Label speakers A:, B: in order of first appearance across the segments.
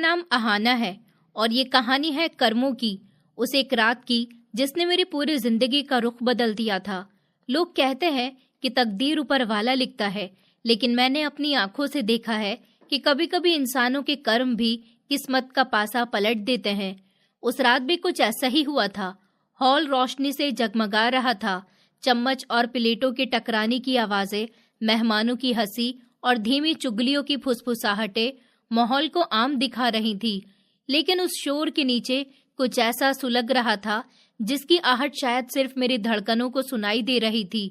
A: नाम अहाना है और ये कहानी है कर्मों की, उस एक रात की जिसने मेरी पूरी जिंदगी का रुख बदल दिया था। लोग कहते हैं कि तकदीर ऊपर वाला लिखता है, लेकिन मैंने अपनी आंखों से देखा है कि कभी कभी इंसानों के कर्म भी किस्मत का पासा पलट देते हैं। उस रात भी कुछ ऐसा ही हुआ था। हॉल रोशनी से जगमगा रहा था। चम्मच और प्लेटों के टकराने की आवाजें, मेहमानों की हंसी और धीमी चुगलियों की फुसफुसाहटें माहौल को आम दिखा रही थी। लेकिन उस शोर के नीचे कुछ ऐसा सुलग रहा था जिसकी आहट शायद सिर्फ मेरी धड़कनों को सुनाई दे रही थी।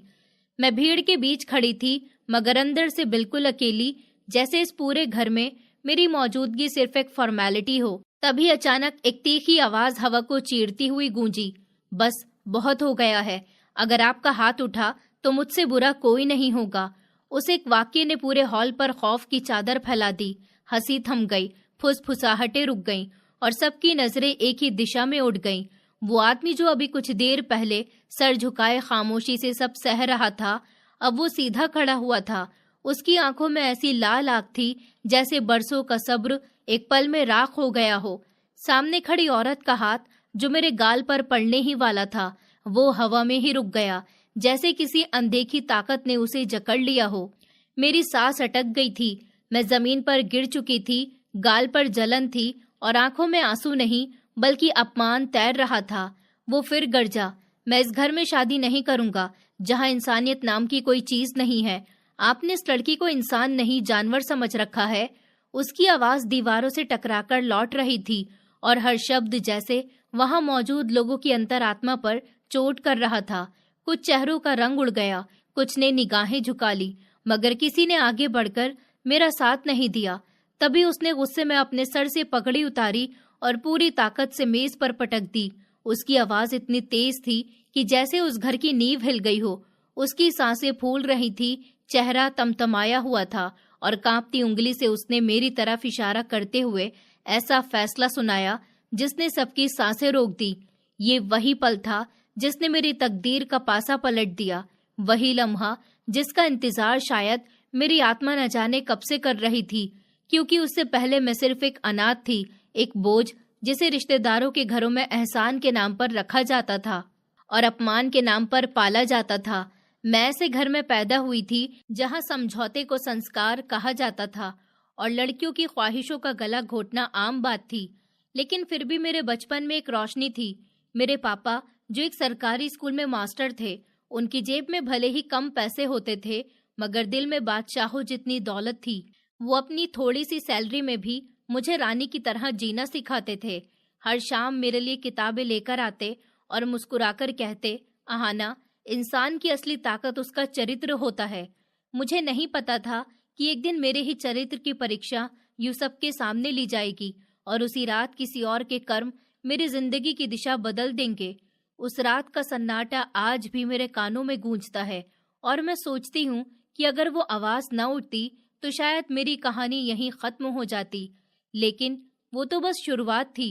A: मैं भीड़ के बीच खड़ी थी, मगर अंदर से बिल्कुल अकेली, जैसे इस पूरे घर में मेरी मौजूदगी सिर्फ एक फॉर्मेलिटी हो। तभी अचानक एक तीखी आवाज हवा को चीरती हुई गूंजी, बस बहुत हो गया है, अगर आपका हाथ उठा तो मुझसे बुरा कोई नहीं होगा। उस एक वाक्य ने पूरे हॉल पर खौफ की चादर फैला दी। हंसी थम गई, फुसफुसाहटें रुक गईं और सबकी नजरें एक ही दिशा में उठ गईं। वो आदमी जो अभी कुछ देर पहले सर झुकाए खामोशी से सब सह रहा था, अब वो सीधा खड़ा हुआ था। उसकी आंखों में ऐसी लाल आग थी जैसे बरसों का सब्र एक पल में राख हो गया हो। सामने खड़ी औरत का हाथ जो मेरे गाल पर पड़ने ही वाला था, वो हवा में ही रुक गया, जैसे किसी अनदेखी ताकत ने उसे जकड़ लिया हो। मेरी सांस अटक गई थी। मैं जमीन पर गिर चुकी थी, गाल पर जलन थी और आंखों में आंसू नहीं बल्कि अपमान तैर रहा था। वो फिर गरजा, मैं इस घर में शादी नहीं करूंगा जहां इंसानियत नाम की कोई चीज नहीं है। आपने इस लड़की को इंसान नहीं जानवर समझ रखा है। उसकी आवाज दीवारों से टकराकर लौट रही थी और हर शब्द जैसे वहां मौजूद लोगों की अंतरात्मा पर चोट कर रहा था। कुछ चेहरों का रंग उड़ गया, कुछ ने निगाहें झुका ली, मगर किसी ने आगे बढ़कर मेरा साथ नहीं दिया। तभी उसने गुस्से में अपने सर से पगड़ी उतारी और पूरी ताकत से मेज पर पटक दी। उसकी आवाज इतनी तेज थी कि जैसे उस घर की नींव हिल गई हो। उसकी सांसें फूल रही थी, चेहरा तमतमाया हुआ था और कांपती उंगली से उसने मेरी तरफ इशारा करते हुए ऐसा फैसला सुनाया जिसने सबकी सांसें रोक दी। ये वही पल था जिसने मेरी तकदीर का पासा पलट दिया, वही लम्हा जिसका इंतजार शायद मेरी आत्मा न जाने कब से कर रही थी, क्योंकि उससे पहले मैं सिर्फ एक अनाथ थी, एक बोझ जिसे रिश्तेदारों के घरों में एहसान के नाम पर रखा जाता था और अपमान के नाम पर पाला जाता था। मैं ऐसे घर में पैदा हुई थी जहां समझौते को संस्कार कहा जाता था और लड़कियों की ख्वाहिशों का गला घोटना आम बात थी। लेकिन फिर भी मेरे बचपन में एक रोशनी थी। मेरे पापा, जो एक सरकारी स्कूल में मास्टर थे, उनकी जेब में भले ही कम पैसे होते थे, मगर दिल में बादशाहों जितनी दौलत थी। वो अपनी थोड़ी सी सैलरी में भी मुझे रानी की तरह जीना सिखाते थे। हर शाम मेरे लिए किताबें लेकर आते और मुस्कुराकर कहते, अहाना, इंसान की असली ताकत उसका चरित्र होता है। मुझे नहीं पता था कि एक दिन मेरे ही चरित्र की परीक्षा यूसुफ के सामने ली जाएगी और उसी रात किसी और के कर्म मेरी जिंदगी की दिशा बदल देंगे। उस रात का सन्नाटा आज भी मेरे कानों में गूंजता है और मैं सोचती हूँ कि अगर वो आवाज न उठती तो शायद मेरी कहानी यहीं खत्म हो जाती। लेकिन वो तो बस शुरुआत थी।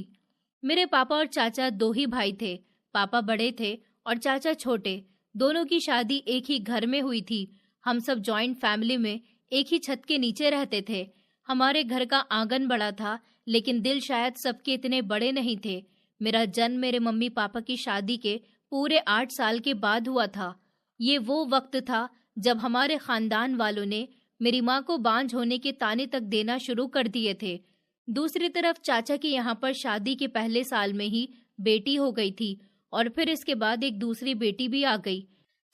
A: मेरे पापा और चाचा दो ही भाई थे। पापा बड़े थे और चाचा छोटे। दोनों की शादी एक ही घर में हुई थी। हम सब जॉइंट फैमिली में एक ही छत के नीचे रहते थे। हमारे घर का आंगन बड़ा था, लेकिन दिल शायद सबके इतने बड़े नहीं थे। मेरा जन्म मेरे मम्मी पापा की शादी के पूरे 8 साल के बाद हुआ था। ये वो वक्त था जब हमारे खानदान वालों ने मेरी माँ को बांझ होने के ताने तक देना शुरू कर दिए थे। दूसरी तरफ चाचा की यहाँ पर शादी के पहले साल में ही बेटी हो गई थी और फिर इसके बाद एक दूसरी बेटी भी आ गई।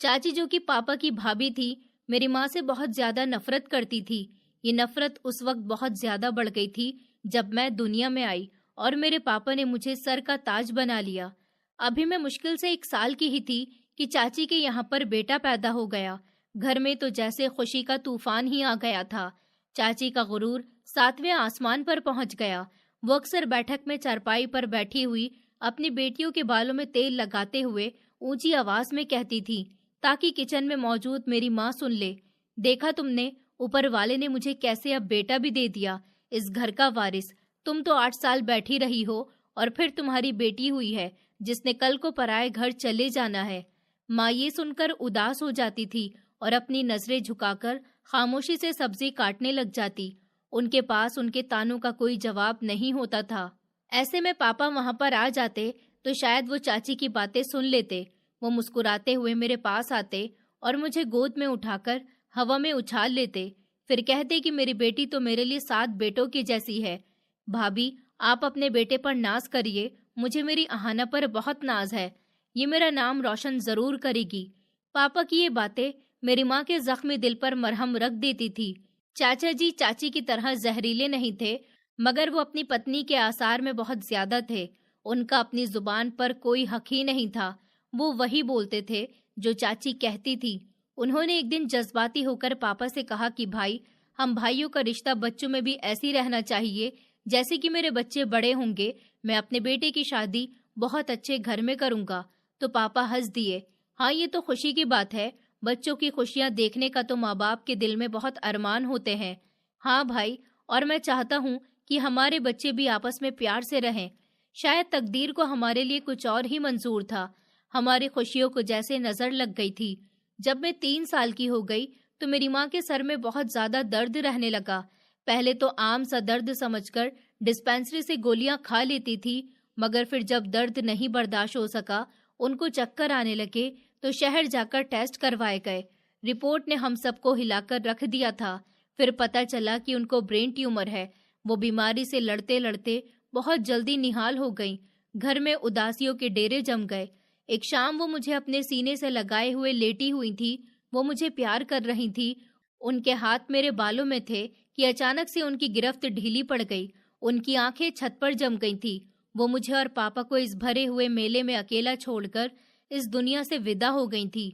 A: चाची, जो कि पापा की भाभी थी, मेरी माँ से बहुत ज्यादा नफरत करती थी। ये नफरत उस वक्त बहुत ज्यादा बढ़ गई थी जब मैं दुनिया में आई और मेरे पापा ने मुझे सर का ताज बना लिया। अभी मैं मुश्किल से 1 साल की ही थी कि चाची के यहाँ पर बेटा पैदा हो गया। घर में तो जैसे खुशी का तूफान ही आ गया था। चाची का गुरूर 7वें आसमान पर पहुंच गया। वो अक्सर बैठक में चारपाई पर बैठी हुई अपनी बेटियों के बालों में तेल लगाते हुए ऊंची आवाज में कहती थी, ताकि किचन में मौजूद मेरी माँ सुन ले, देखा तुमने, ऊपर वाले ने मुझे कैसे अब बेटा भी दे दिया, इस घर का वारिस। तुम तो 8 साल बैठी रही हो और फिर तुम्हारी बेटी हुई है जिसने कल को पराए घर चले जाना है। माँ ये सुनकर उदास हो जाती थी और अपनी नजरें झुकाकर खामोशी से सब्जी काटने लग जाती उनके पास उनके तानों का कोई जवाब नहीं होता था। ऐसे में पापा वहां पर आ जाते तो शायद वो चाची की बातें सुन लेते। वो मुस्कुराते हुए मेरे पास आते और मुझे गोद में उठाकर हवा में उछाल लेते, फिर कहते कि मेरी बेटी तो मेरे लिए 7 बेटों की जैसी है। भाभी, आप अपने बेटे पर नाज करिए, मुझे मेरी अहाना पर बहुत नाज है। ये मेरा नाम रोशन जरूर करेगी। पापा की ये बातें मेरी माँ के जख्मी दिल पर मरहम रख देती थी। चाचा जी चाची की तरह जहरीले नहीं थे, मगर वो अपनी पत्नी के आसार में बहुत ज्यादा थे। उनका अपनी जुबान पर कोई हक ही नहीं था। वो वही बोलते थे जो चाची कहती थी। उन्होंने एक दिन जज्बाती होकर पापा से कहा कि भाई, हम भाइयों का रिश्ता बच्चों में भी ऐसी रहना चाहिए जैसे कि मेरे बच्चे बड़े होंगे। मैं अपने बेटे की शादी बहुत अच्छे घर में करूंगा। तो पापा हंस दिए। हाँ, ये तो खुशी की बात है। बच्चों की खुशियां देखने का तो माँ बाप के दिल में बहुत अरमान होते हैं। हाँ भाई, और मैं चाहता हूँ कि हमारे बच्चे भी आपस में प्यार से रहें। शायद तकदीर को हमारे लिए कुछ और ही मंजूर था। हमारी खुशियों को जैसे नजर लग गई थी। जब मैं 3 साल की हो गई तो मेरी माँ के सर में बहुत ज्यादा दर्द रहने लगा। पहले तो आम सा दर्द समझकर डिस्पेंसरी से गोलियां खा लेती थी, मगर फिर जब दर्द नहीं बर्दाश्त हो सका, उनको चक्कर आने लगे तो शहर जाकर टेस्ट करवाए गए। रिपोर्ट ने हम सबको हिलाकर रख दिया था। फिर पता चला कि उनको ब्रेन ट्यूमर है। वो बीमारी से लड़ते लड़ते बहुत जल्दी निहाल हो गईं। घर में उदासियों के डेरे जम गए। एक शाम वो मुझे अपने सीने से लगाए हुए लेटी हुई थी। वो मुझे प्यार कर रही थी। उनके हाथ मेरे बालों में थे कि अचानक से उनकी गिरफ्त ढीली पड़ गई। उनकी आंखें छत पर जम गई थी। वो मुझे और पापा को इस भरे हुए मेले में अकेला छोड़कर इस दुनिया से विदा हो गई थी।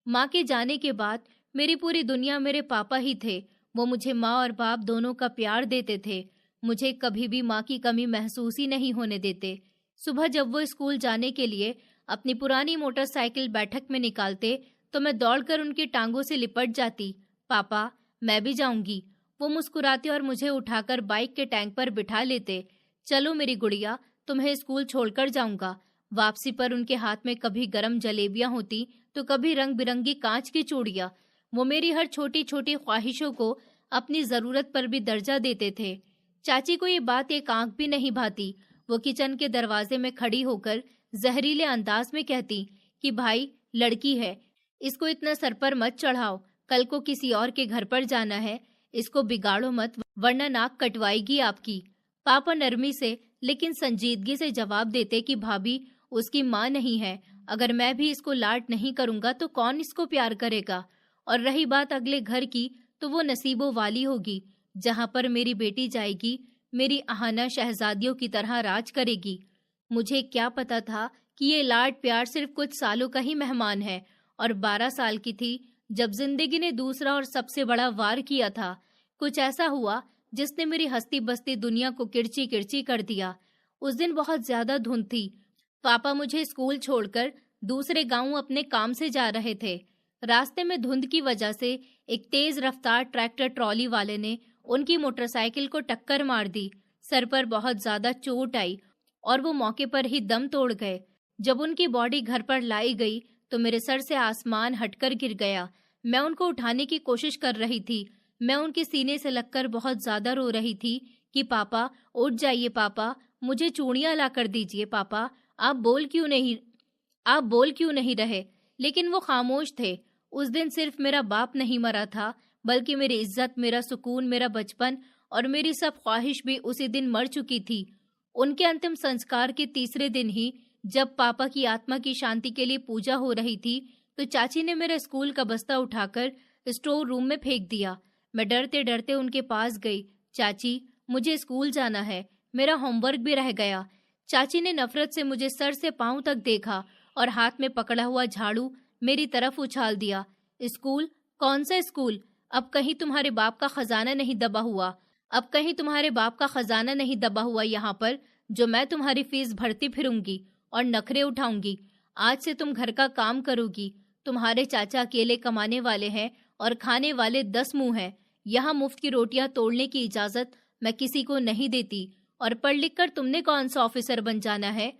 A: माँ के जाने के बाद मेरी पूरी दुनिया मेरे पापा ही थे। वो मुझे माँ और बाप दोनों का प्यार देते थे। मुझे कभी भी माँ की कमी महसूस ही नहीं होने देते। सुबह जब वो स्कूल जाने के लिए अपनी पुरानी मोटरसाइकिल बैठक में निकालते तो मैं दौड़कर उनकी टांगों से लिपट जाती। पापा, मैं भी जाऊंगी। वो मुस्कुराते और मुझे उठाकर बाइक के टैंक पर बिठा लेते। चलो मेरी गुड़िया, तुम्हें स्कूल छोड़कर जाऊंगा। वापसी पर उनके हाथ में कभी गरम जलेबियां होती तो कभी रंग बिरंगी कांच की चूड़ियां। वो मेरी हर छोटी छोटी ख्वाहिशों को अपनी जरूरत पर भी दर्जा देते थे। चाची को ये बात एक आंख भी नहीं भाती। वो किचन के दरवाजे में खड़ी होकर जहरीले अंदाज में कहती कि भाई, लड़की है, इसको इतना सर पर मत चढ़ाओ। कल को किसी और के घर पर जाना है, इसको बिगाड़ो मत, वरना नाक कटवाएगी आपकी। पापा नरमी से लेकिन संजीदगी से जवाब देते कि भाभी, उसकी माँ नहीं है। अगर मैं भी इसको लाड नहीं करूंगा तो कौन इसको प्यार करेगा। और रही बात अगले घर की, तो वो नसीबों वाली होगी। जहां पर मेरी बेटी जाएगी, मेरी अहाना शहजादियों की तरह राज करेगी। मुझे क्या पता था कि ये लाड प्यार सिर्फ कुछ सालों का ही मेहमान है। और 12 साल की थी जब जिंदगी ने दूसरा और सबसे बड़ा वार किया था। कुछ ऐसा हुआ जिसने मेरी हंसती बसती दुनिया को किरची किरची कर दिया। उस दिन बहुत ज्यादा धुंध थी। पापा मुझे स्कूल छोड़कर दूसरे गांव अपने काम से जा रहे थे। रास्ते में धुंध की वजह से एक तेज रफ्तार ट्रैक्टर ट्रॉली वाले ने उनकी मोटरसाइकिल को टक्कर मार दी। सर पर बहुत ज्यादा चोट आई और वो मौके पर ही दम तोड़ गए। जब उनकी बॉडी घर पर लाई गई तो मेरे सर से आसमान हटकर गिर गया। मैं उनको उठाने की कोशिश कर रही थी। मैं उनके सीने से लगकर बहुत ज्यादा रो रही थी कि पापा, उठ जाइए पापा, मुझे चूड़ियां ला कर दीजिए पापा, आप बोल क्यों नहीं रहे। लेकिन वो खामोश थे। उस दिन सिर्फ मेरा बाप नहीं मरा था, बल्कि मेरी इज्जत, मेरा सुकून, मेरा बचपन और मेरी सब ख्वाहिश भी उसी दिन मर चुकी थी। उनके अंतिम संस्कार के तीसरे दिन ही जब पापा की आत्मा की शांति के लिए पूजा हो रही थी तो चाची ने मेरा स्कूल का बस्ता उठाकर स्टोर रूम में फेंक दिया। मैं डरते डरते उनके पास गई। चाची, मुझे स्कूल जाना है, मेरा होमवर्क भी रह गया। चाची ने नफरत से मुझे सर से पांव तक देखा और हाथ में पकड़ा हुआ झाड़ू मेरी तरफ उछाल दिया। स्कूल? कौन सा स्कूल? अब कहीं तुम्हारे बाप का खजाना नहीं दबा हुआ? अब कहीं तुम्हारे बाप का खजाना नहीं दबा हुआ यहाँ पर, जो मैं तुम्हारी फीस भरती फिरूंगी और नखरे उठाऊंगी? आज से तुम घर का काम करोगी। तुम्हारे चाचा अकेले कमाने वाले हैं और खाने वाले 10 मुंह हैं। यहाँ मुफ्त की रोटियां तोड़ने की इजाजत मैं किसी को नहीं देती। और पढ़ लिख कर तुमने कौन सा ऑफिसर बन जाना है?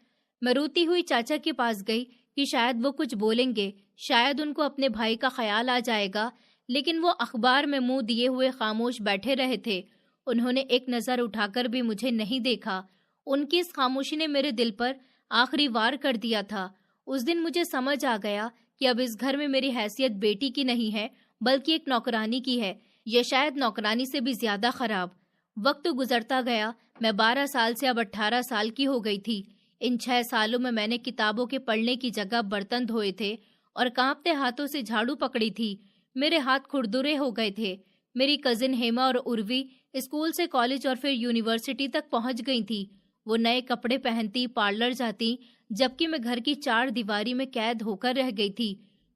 A: मैं रोती हुई चाचा के पास गई कि शायद वो कुछ बोलेंगे, शायद उनको अपने भाई का ख्याल आ जाएगा, लेकिन वो अखबार में मुंह दिए हुए खामोश बैठे रहे थे। उन्होंने एक नजर उठाकर भी मुझे नहीं देखा। उनकी इस खामोशी ने मेरे दिल पर आखिरी वार कर दिया था। उस दिन मुझे समझ आ गया कि अब इस घर में मेरी हैसियत बेटी की नहीं है, बल्कि एक नौकरानी की है। यह शायद नौकरानी से भी ज्यादा खराब। वक्त गुजरता गया। मैं 12 साल से अब 18 साल की हो गई थी। इन 6 सालों में मैंने किताबों के पढ़ने की जगह बर्तन धोए थे और कांपते हाथों से झाड़ू पकड़ी थी। मेरे हाथ खुरदुरे हो गए थे। मेरी कजिन हेमा और उर्वी स्कूल से कॉलेज और फिर यूनिवर्सिटी तक पहुंच गई थी। वो नए कपड़े पहनती, पार्लर जाती, जबकि मैं घर की 4 दीवारी में कैद होकर रह गई थी।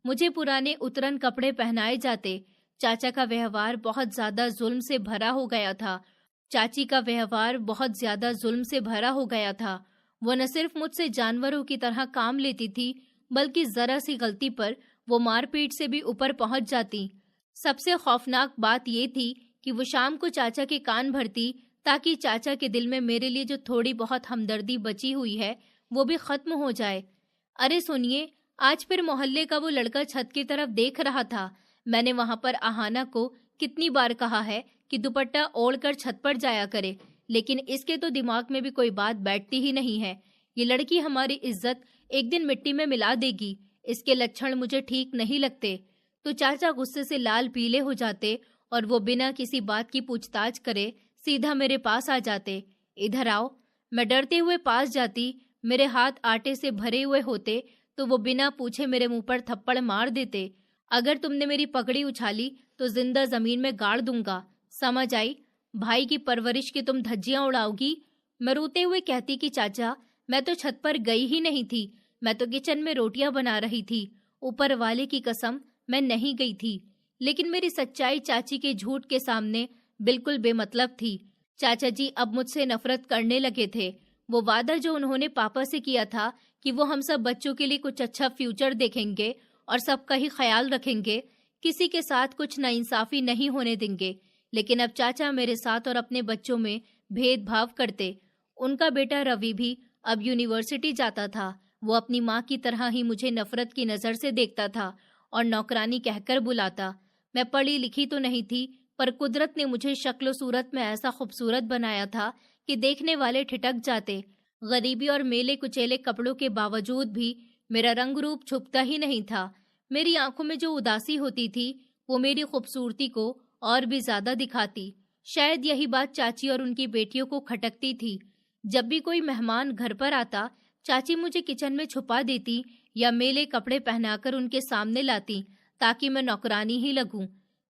A: मुझे पुराने उतरन कपड़े पहनाए जाते। चाचा का व्यवहार बहुत ज्यादा जुल्म से भरा हो गया था। चाची का व्यवहार बहुत ज्यादा जुल्म से भरा हो गया था। वो न सिर्फ मुझसे जानवरों की तरह काम लेती थी, बल्कि जरा सी गलती पर वो मारपीट से भी ऊपर पहुंच जाती। सबसे खौफनाक बात ये थी कि वो शाम को चाचा के कान भरती, ताकि चाचा के दिल में मेरे लिए जो थोड़ी बहुत हमदर्दी बची हुई है वो भी खत्म हो जाए। अरे सुनिए, आज फिर मोहल्ले का वो लड़का छत की तरफ देख रहा था। मैंने वहां पर आहाना को कितनी बार कहा है कि दुपट्टा ओढ़कर छत पर जाया करे, लेकिन इसके तो दिमाग में भी कोई बात बैठती ही नहीं है। ये लड़की हमारी इज्जत एक दिन मिट्टी में मिला देगी। इसके लक्षण मुझे ठीक नहीं लगते। तो चाचा गुस्से से लाल पीले हो जाते और वो बिना किसी बात की पूछताछ करे सीधा मेरे पास आ जाते। इधर आओ। मैं डरते हुए पास जाती। मेरे हाथ आटे से भरे हुए होते तो वो बिना पूछे मेरे मुंह पर थप्पड़ मार देते। अगर तुमने मेरी पगड़ी उछाली तो जिंदा जमीन में गाड़ दूंगा, समझ आई? भाई की परवरिश की तुम धज्जियां उड़ाओगी। मैं रोते हुए कहती कि चाचा, मैं तो छत पर गई ही नहीं थी। मैं तो किचन में रोटियां बना रही थी। ऊपर वाले की कसम, मैं नहीं गई थी। लेकिन मेरी सच्चाई चाची के झूठ के सामने बिल्कुल बेमतलब थी। चाचा जी अब मुझसे नफरत करने लगे थे। वो वादा जो उन्होंने पापा से किया था कि वो हम सब बच्चों के लिए कुछ अच्छा फ्यूचर देखेंगे और सबका ही ख्याल रखेंगे, किसी के साथ कुछ नाइंसाफी नहीं होने देंगे, लेकिन अब चाचा मेरे साथ और अपने बच्चों में भेदभाव करते। उनका बेटा रवि भी अब यूनिवर्सिटी जाता था। वो अपनी माँ की तरह ही मुझे नफरत की नजर से देखता था और नौकरानी कहकर बुलाता। मैं पढ़ी लिखी तो नहीं थी, पर कुदरत ने मुझे शक्ल सूरत में ऐसा खूबसूरत बनाया था कि देखने वाले ठिठक जाते। गरीबी और मेले कुचेले कपड़ों के बावजूद भी मेरा रंग रूप छुपता ही नहीं था। मेरी आंखों में जो उदासी होती थी वो मेरी खूबसूरती को और भी ज्यादा दिखाती। शायद यही बात चाची और उनकी बेटियों को खटकती थी। जब भी कोई मेहमान घर पर आता, चाची मुझे किचन में छुपा देती या मेले कपड़े पहनाकर उनके सामने लाती, ताकि मैं नौकरानी ही लगूं।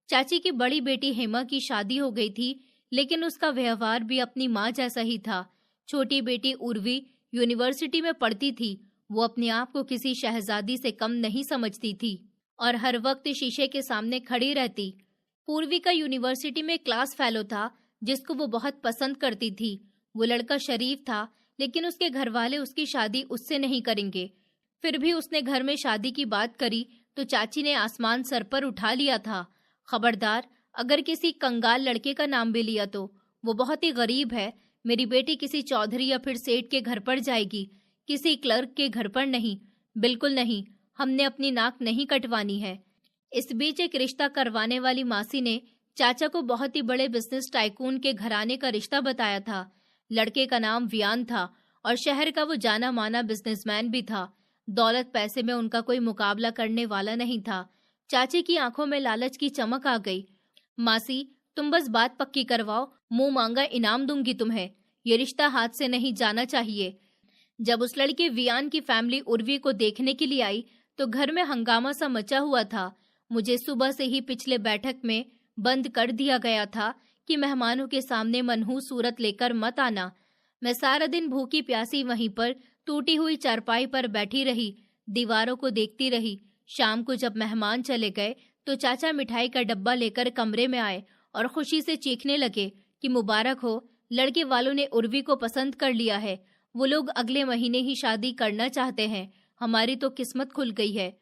A: चाची की बड़ी बेटी हेमा की शादी हो गई थी, लेकिन उसका व्यवहार भी अपनी माँ जैसा ही था। छोटी बेटी उर्वी यूनिवर्सिटी में पढ़ती थी। वो अपने आप को किसी शहजादी से कम नहीं समझती थी और हर वक्त शीशे के सामने खड़ी रहती। पूर्वी का यूनिवर्सिटी में क्लास फेलो था, जिसको वो बहुत पसंद करती थी। वो लड़का शरीफ था, लेकिन उसके घर वाले उसकी शादी उससे नहीं करेंगे। फिर भी उसने घर में शादी की बात करी तो चाची ने आसमान सर पर उठा लिया था। खबरदार, अगर किसी कंगाल लड़के का नाम भी लिया तो वो बहुत ही गरीब है। मेरी बेटी किसी चौधरी या फिर सेठ के घर पर जाएगी, किसी क्लर्क के घर पर नहीं। बिल्कुल नहीं, हमने अपनी नाक नहीं कटवानी है। इस बीच एक रिश्ता करवाने वाली मासी ने चाचा को बहुत ही बड़े बिजनेस टाइकून के घराने का रिश्ता बताया था। लड़के का नाम वियान था और शहर का वो जाना माना बिजनेसमैन भी था। दौलत पैसे में उनका कोई मुकाबला करने वाला नहीं था। चाची की आंखों में लालच की चमक आ गई। मासी, तुम बस बात पक्की करवाओ, मुंह मांगा इनाम दूंगी तुम्हें। ये रिश्ता हाथ से नहीं जाना चाहिए। जब उस लड़के वियान की फैमिली उर्वी को देखने के लिए आई तो घर में हंगामा सा मचा हुआ था। मुझे सुबह से ही पिछले बैठक में बंद कर दिया गया था कि मेहमानों के सामने मनहूस सूरत लेकर मत आना। मैं सारा दिन भूखी प्यासी वहीं पर टूटी हुई चारपाई पर बैठी रही, दीवारों को देखती रही। शाम को जब मेहमान चले गए तो चाचा मिठाई का डब्बा लेकर कमरे में आए और खुशी से चीखने लगे कि मुबारक हो, लड़के वालों ने उर्वी को पसंद कर लिया है। वो लोग अगले महीने ही शादी करना चाहते हैं। हमारी तो किस्मत खुल गई है।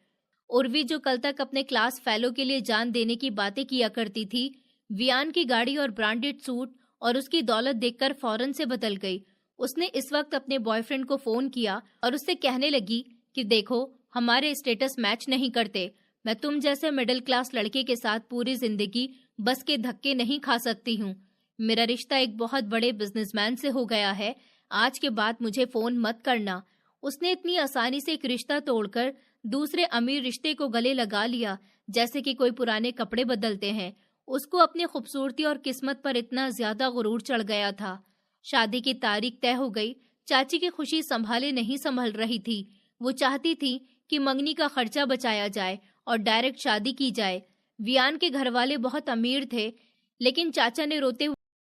A: उर्वी जो कल तक अपने क्लास फेलो के लिए जान देने की बातें किया करती थी, वियान की गाड़ी और ब्रांडेड सूट और उसकी दौलत देखकर फौरन से बदल गई। उसने इस वक्त अपने बॉयफ्रेंड को फोन किया और उससे कहने लगी कि देखो, हमारे स्टेटस मैच नहीं करते। मैं तुम जैसे मिडिल क्लास लड़के के साथ पूरी जिंदगी बस के धक्के नहीं खा सकती हूँ। मेरा रिश्ता एक बहुत बड़े बिजनेसमैन से हो गया है। आज के बाद मुझे फोन मत करना। उसने इतनी आसानी से एक रिश्ता तोड़कर दूसरे अमीर रिश्ते को गले लगा लिया, जैसे कि कोई पुराने कपड़े बदलते हैं। उसको अपनी खूबसूरती और किस्मत पर इतना ज्यादा गुरूर चढ़ गया था। शादी की तारीख तय हो गई। चाची की खुशी संभाले नहीं संभल रही थी। वो चाहती थी कि मंगनी का खर्चा बचाया जाए और डायरेक्ट शादी की जाए। वियान के घर वाले बहुत अमीर थे, लेकिन चाचा ने रोते